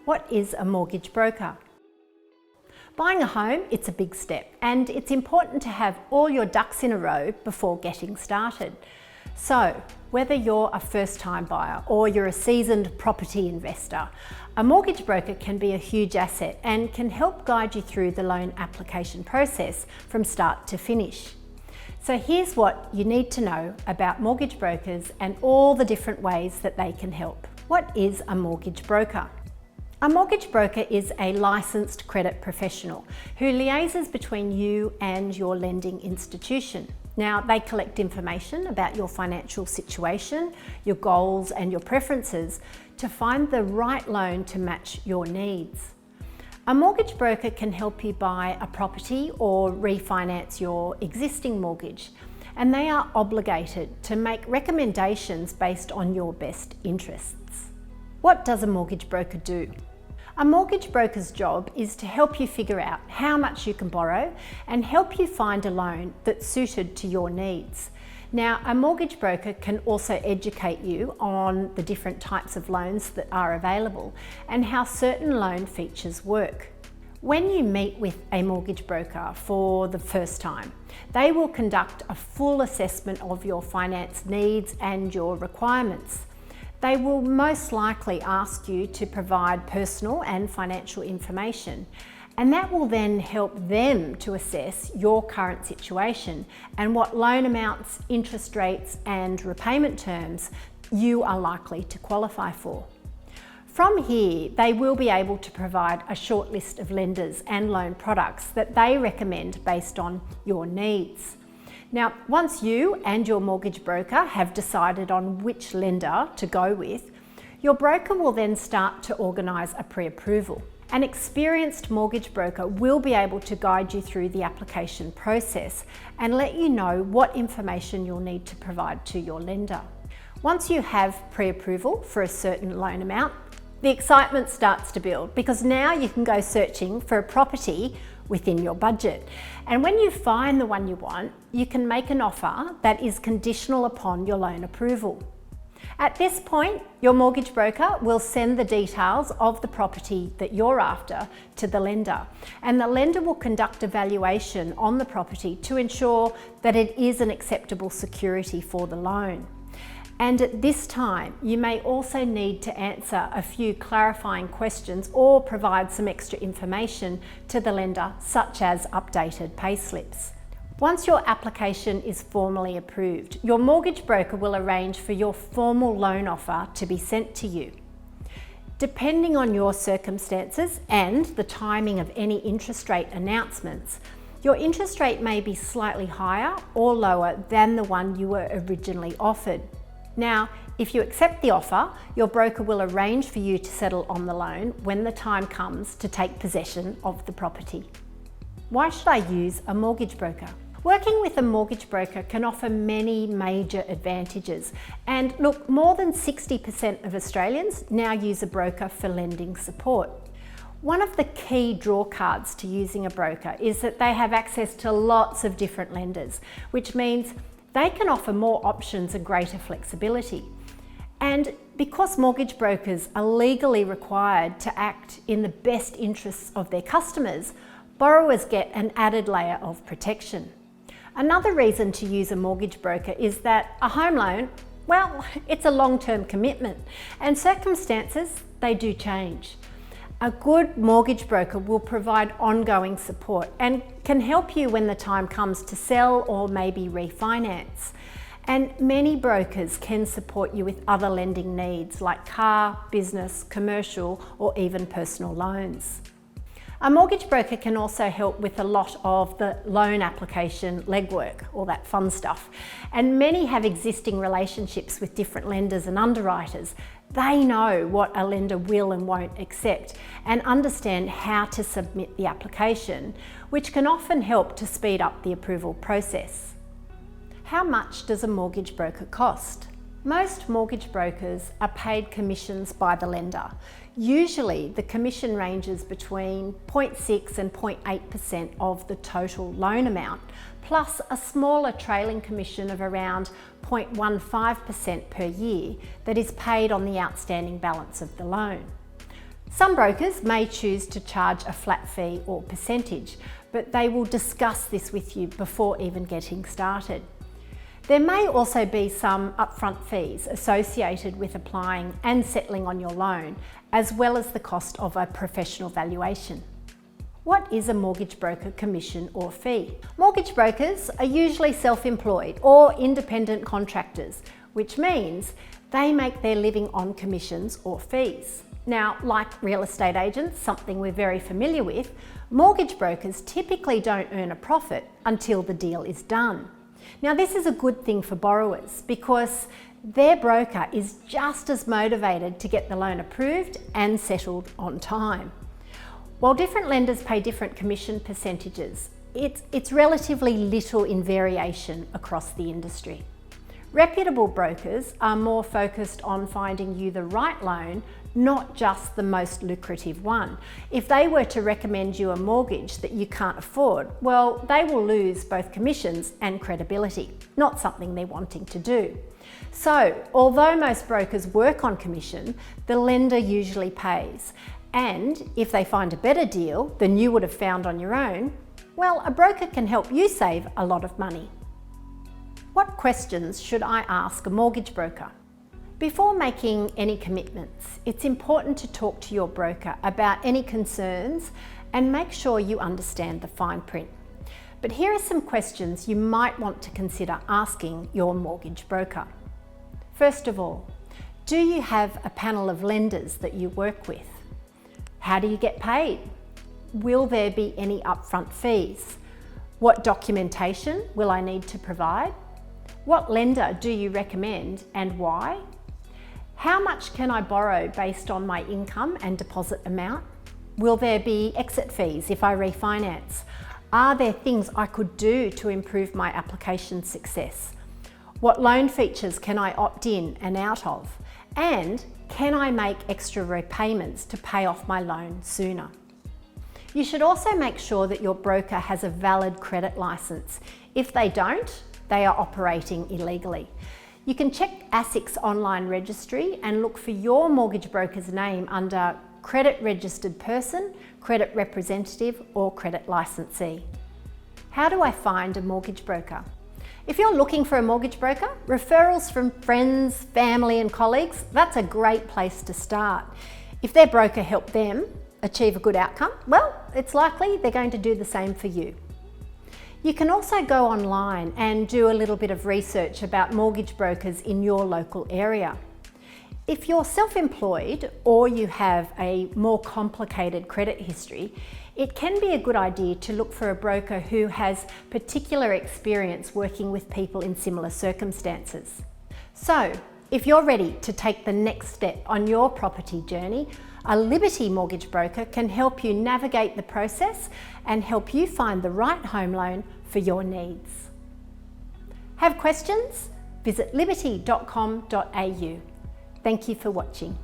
What is a mortgage broker? Buying a home, it's a big step, and it's important to have all your ducks in a row before getting started. So, whether you're a first-time buyer or you're a seasoned property investor, a mortgage broker can be a huge asset and can help guide you through the loan application process from start to finish. So here's what you need to know about mortgage brokers and all the different ways that they can help. What is a mortgage broker? A mortgage broker is a licensed credit professional who liaises between you and your lending institution. Now, they collect information about your financial situation, your goals and your preferences to find the right loan to match your needs. A mortgage broker can help you buy a property or refinance your existing mortgage, and they are obligated to make recommendations based on your best interests. What does a mortgage broker do? A mortgage broker's job is to help you figure out how much you can borrow and help you find a loan that's suited to your needs. Now, a mortgage broker can also educate you on the different types of loans that are available and how certain loan features work. When you meet with a mortgage broker for the first time, they will conduct a full assessment of your finance needs and your requirements. They will most likely ask you to provide personal and financial information, and that will then help them to assess your current situation and what loan amounts, interest rates and repayment terms you are likely to qualify for. From here, they will be able to provide a short list of lenders and loan products that they recommend based on your needs. Now, once you and your mortgage broker have decided on which lender to go with, your broker will then start to organise a pre-approval. An experienced mortgage broker will be able to guide you through the application process and let you know what information you'll need to provide to your lender. Once you have pre-approval for a certain loan amount, the excitement starts to build because now you can go searching for a property within your budget. And when you find the one you want, you can make an offer that is conditional upon your loan approval. At this point, your mortgage broker will send the details of the property that you're after to the lender, and the lender will conduct a valuation on the property to ensure that it is an acceptable security for the loan. And at this time, you may also need to answer a few clarifying questions or provide some extra information to the lender, such as updated payslips. Once your application is formally approved, your mortgage broker will arrange for your formal loan offer to be sent to you. Depending on your circumstances and the timing of any interest rate announcements, your interest rate may be slightly higher or lower than the one you were originally offered. Now, if you accept the offer, your broker will arrange for you to settle on the loan when the time comes to take possession of the property. Why should I use a mortgage broker? Working with a mortgage broker can offer many major advantages. And look, more than 60% of Australians now use a broker for lending support. One of the key draw cards to using a broker is that they have access to lots of different lenders, which means they can offer more options and greater flexibility. And because mortgage brokers are legally required to act in the best interests of their customers, borrowers get an added layer of protection. Another reason to use a mortgage broker is that a home loan, well, it's a long-term commitment, and circumstances, they do change. A good mortgage broker will provide ongoing support and can help you when the time comes to sell or maybe refinance. And many brokers can support you with other lending needs like car, business, commercial, or even personal loans. A mortgage broker can also help with a lot of the loan application legwork, all that fun stuff. And many have existing relationships with different lenders and underwriters. They know what a lender will and won't accept and understand how to submit the application, which can often help to speed up the approval process. How much does a mortgage broker cost? Most mortgage brokers are paid commissions by the lender. Usually the commission ranges between 0.6 and 0.8% of the total loan amount, plus a smaller trailing commission of around 0.15% per year that is paid on the outstanding balance of the loan. Some brokers may choose to charge a flat fee or percentage, but they will discuss this with you before even getting started. There may also be some upfront fees associated with applying and settling on your loan, as well as the cost of a professional valuation. What is a mortgage broker commission or fee? Mortgage brokers are usually self-employed or independent contractors, which means they make their living on commissions or fees. Now, like real estate agents, something we're very familiar with, mortgage brokers typically don't earn a profit until the deal is done. Now, this is a good thing for borrowers because their broker is just as motivated to get the loan approved and settled on time. While different lenders pay different commission percentages, it's relatively little in variation across the industry. Reputable brokers are more focused on finding you the right loan, not just the most lucrative one. If they were to recommend you a mortgage that you can't afford, well, they will lose both commissions and credibility, not something they're wanting to do. So, although most brokers work on commission, the lender usually pays. And if they find a better deal than you would have found on your own, well, a broker can help you save a lot of money. What questions should I ask a mortgage broker? Before making any commitments, it's important to talk to your broker about any concerns and make sure you understand the fine print. But here are some questions you might want to consider asking your mortgage broker. First of all, do you have a panel of lenders that you work with? How do you get paid? Will there be any upfront fees? What documentation will I need to provide? What lender do you recommend and why? How much can I borrow based on my income and deposit amount? Will there be exit fees if I refinance? Are there things I could do to improve my application success? What loan features can I opt in and out of? And can I make extra repayments to pay off my loan sooner? You should also make sure that your broker has a valid credit license. If they don't, they are operating illegally. You can check ASIC's online registry and look for your mortgage broker's name under Credit Registered Person, Credit Representative or Credit Licensee. How do I find a mortgage broker? If you're looking for a mortgage broker, referrals from friends, family and colleagues, that's a great place to start. If their broker helped them achieve a good outcome, well, it's likely they're going to do the same for you. You can also go online and do a little bit of research about mortgage brokers in your local area. If you're self-employed or you have a more complicated credit history, it can be a good idea to look for a broker who has particular experience working with people in similar circumstances. So, if you're ready to take the next step on your property journey, a Liberty mortgage broker can help you navigate the process and help you find the right home loan for your needs. Have questions? Visit liberty.com.au. Thank you for watching.